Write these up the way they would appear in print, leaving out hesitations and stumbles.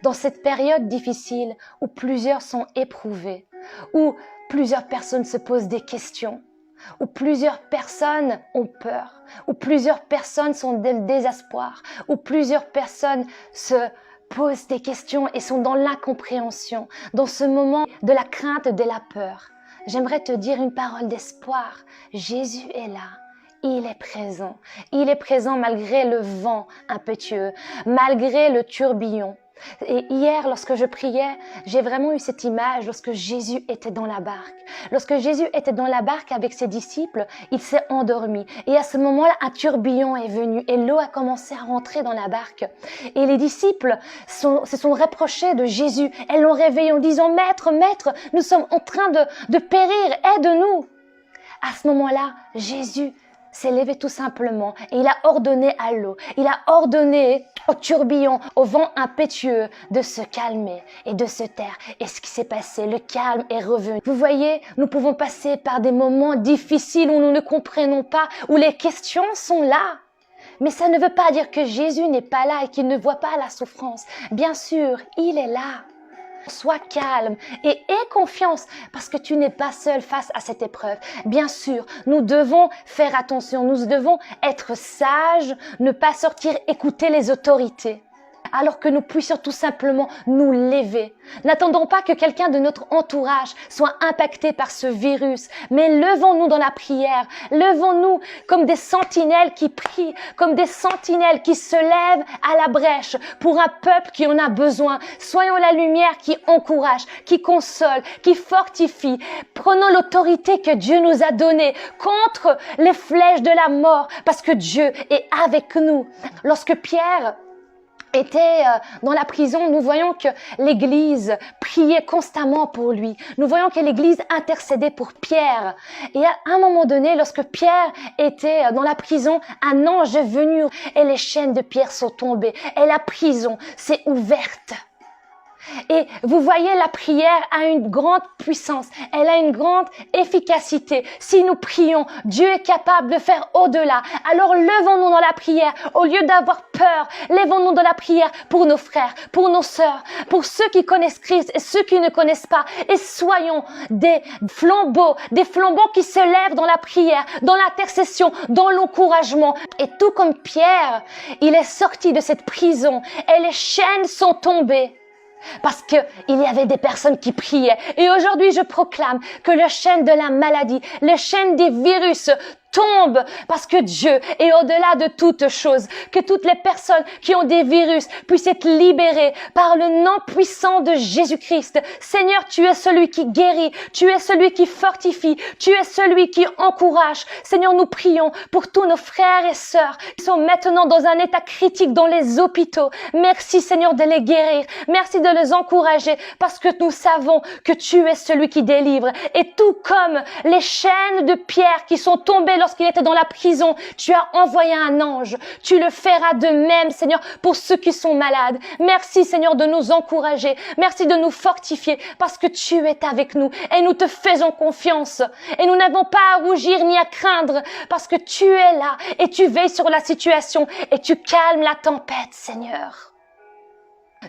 dans cette période difficile où plusieurs sont éprouvés, où plusieurs personnes se posent des questions, où plusieurs personnes ont peur, où plusieurs personnes sont dans le désespoir, où plusieurs personnes se posent des questions et sont dans l'incompréhension, dans ce moment de la crainte, de la peur. J'aimerais te dire une parole d'espoir. Jésus est là. Il est présent. Il est présent malgré le vent impétueux, malgré le tourbillon. Et hier, lorsque je priais, j'ai vraiment eu cette image lorsque Jésus était dans la barque. Lorsque Jésus était dans la barque avec ses disciples, il s'est endormi. Et à ce moment-là, un tourbillon est venu et l'eau a commencé à rentrer dans la barque. Et les disciples se sont rapprochés de Jésus. Elles l'ont réveillé en disant « Maître, Maître, nous sommes en train de périr, aide-nous » À ce moment-là, Jésus s'est levé tout simplement et il a ordonné à l'eau, il a ordonné au tourbillon, au vent impétueux de se calmer et de se taire. Et ce qui s'est passé, le calme est revenu. Vous voyez, nous pouvons passer par des moments difficiles où nous ne comprenons pas, où les questions sont là. Mais ça ne veut pas dire que Jésus n'est pas là et qu'il ne voit pas la souffrance. Bien sûr, il est là. Sois calme et aie confiance parce que tu n'es pas seul face à cette épreuve. Bien sûr, nous devons faire attention, nous devons être sages, ne pas sortir écouter les autorités. Alors que nous puissions tout simplement nous lever. N'attendons pas que quelqu'un de notre entourage soit impacté par ce virus, mais levons-nous dans la prière, levons-nous comme des sentinelles qui prient, comme des sentinelles qui se lèvent à la brèche pour un peuple qui en a besoin. Soyons la lumière qui encourage, qui console, qui fortifie. Prenons l'autorité que Dieu nous a donnée contre les flèches de la mort, parce que Dieu est avec nous. Lorsque Pierre était dans la prison, nous voyons que l'Église priait constamment pour lui. Nous voyons que l'Église intercédait pour Pierre. Et à un moment donné, lorsque Pierre était dans la prison, un ange est venu et les chaînes de Pierre sont tombées. Et la prison s'est ouverte. Et vous voyez, la prière a une grande puissance, elle a une grande efficacité. Si nous prions, Dieu est capable de faire au-delà. Alors levons-nous dans la prière, au lieu d'avoir peur, levons-nous dans la prière pour nos frères, pour nos sœurs, pour ceux qui connaissent Christ et ceux qui ne connaissent pas. Et soyons des flambeaux qui se lèvent dans la prière, dans l'intercession, dans l'encouragement. Et tout comme Pierre, il est sorti de cette prison et les chaînes sont tombées. Parce que il y avait des personnes qui priaient. Et aujourd'hui, je proclame que le chaîne de la maladie, le chaîne des virus tombe parce que Dieu est au-delà de toutes choses. Que toutes les personnes qui ont des virus puissent être libérées par le nom puissant de Jésus-Christ. Seigneur, tu es celui qui guérit, tu es celui qui fortifie, tu es celui qui encourage. Seigneur, nous prions pour tous nos frères et sœurs qui sont maintenant dans un état critique dans les hôpitaux. Merci Seigneur de les guérir. Merci de les encourager parce que nous savons que tu es celui qui délivre. Et tout comme les chaînes de pierre qui sont tombées lorsqu'il était dans la prison, tu as envoyé un ange. Tu le feras de même, Seigneur, pour ceux qui sont malades. Merci, Seigneur, de nous encourager. Merci de nous fortifier parce que tu es avec nous et nous te faisons confiance. Et nous n'avons pas à rougir ni à craindre parce que tu es là et tu veilles sur la situation et tu calmes la tempête, Seigneur.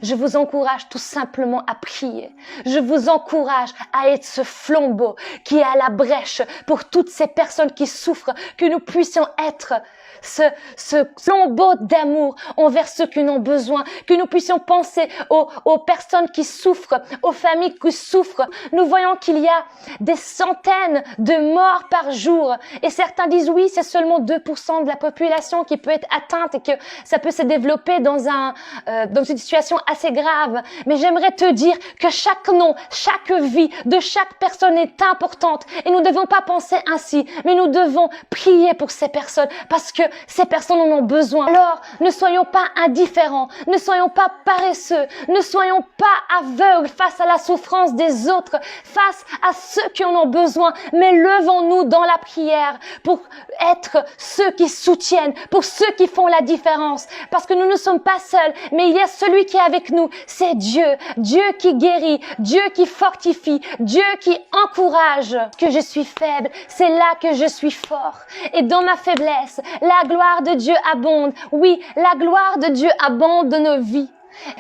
Je vous encourage tout simplement à prier. Je vous encourage à être ce flambeau qui est à la brèche pour toutes ces personnes qui souffrent, que nous puissions être ce flambeau d'amour envers ceux qui en ont besoin, que nous puissions penser aux personnes qui souffrent, aux familles qui souffrent. Nous voyons qu'il y a des centaines de morts par jour et certains disent oui, c'est seulement 2% de la population qui peut être atteinte et que ça peut se développer dans une situation assez grave. Mais j'aimerais te dire que chaque nom, chaque vie de chaque personne est importante et nous ne devons pas penser ainsi, mais nous devons prier pour ces personnes parce que ces personnes en ont besoin. Alors, ne soyons pas indifférents, ne soyons pas paresseux, ne soyons pas aveugles face à la souffrance des autres, face à ceux qui en ont besoin, mais levons-nous dans la prière pour être ceux qui soutiennent, pour ceux qui font la différence, parce que nous ne sommes pas seuls, mais il y a celui qui est avec nous, c'est Dieu, Dieu qui guérit, Dieu qui fortifie, Dieu qui encourage. Que je suis faible, c'est là que je suis fort. Et dans ma faiblesse, la gloire de Dieu abonde. Oui, la gloire de Dieu abonde dans nos vies.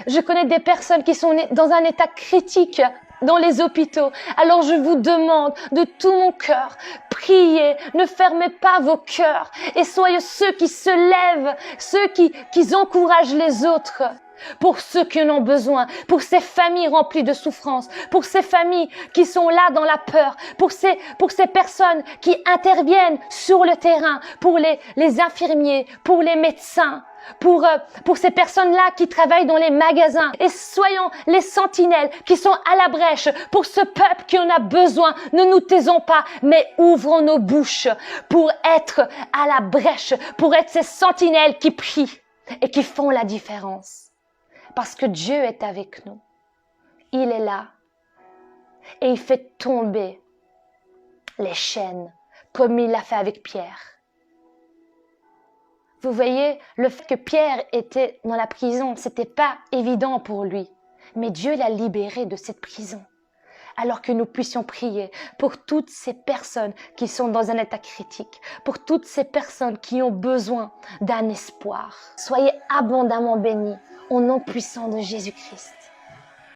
Je connais des personnes qui sont dans un état critique dans les hôpitaux. Alors je vous demande de tout mon cœur, priez, ne fermez pas vos cœurs et soyez ceux qui se lèvent, ceux qui encouragent les autres. Pour ceux qui en ont besoin, pour ces familles remplies de souffrance, pour ces familles qui sont là dans la peur, pour ces personnes qui interviennent sur le terrain, pour les infirmiers, pour les médecins, pour ces personnes-là qui travaillent dans les magasins. Et soyons les sentinelles qui sont à la brèche pour ce peuple qui en a besoin. Ne nous taisons pas, mais ouvrons nos bouches pour être à la brèche, pour être ces sentinelles qui prient et qui font la différence. Parce que Dieu est avec nous. Il est là. Et il fait tomber les chaînes comme il l'a fait avec Pierre. Vous voyez, le fait que Pierre était dans la prison, c'était pas évident pour lui. Mais Dieu l'a libéré de cette prison. Alors que nous puissions prier pour toutes ces personnes qui sont dans un état critique, pour toutes ces personnes qui ont besoin d'un espoir. Soyez abondamment bénis au nom puissant de Jésus-Christ.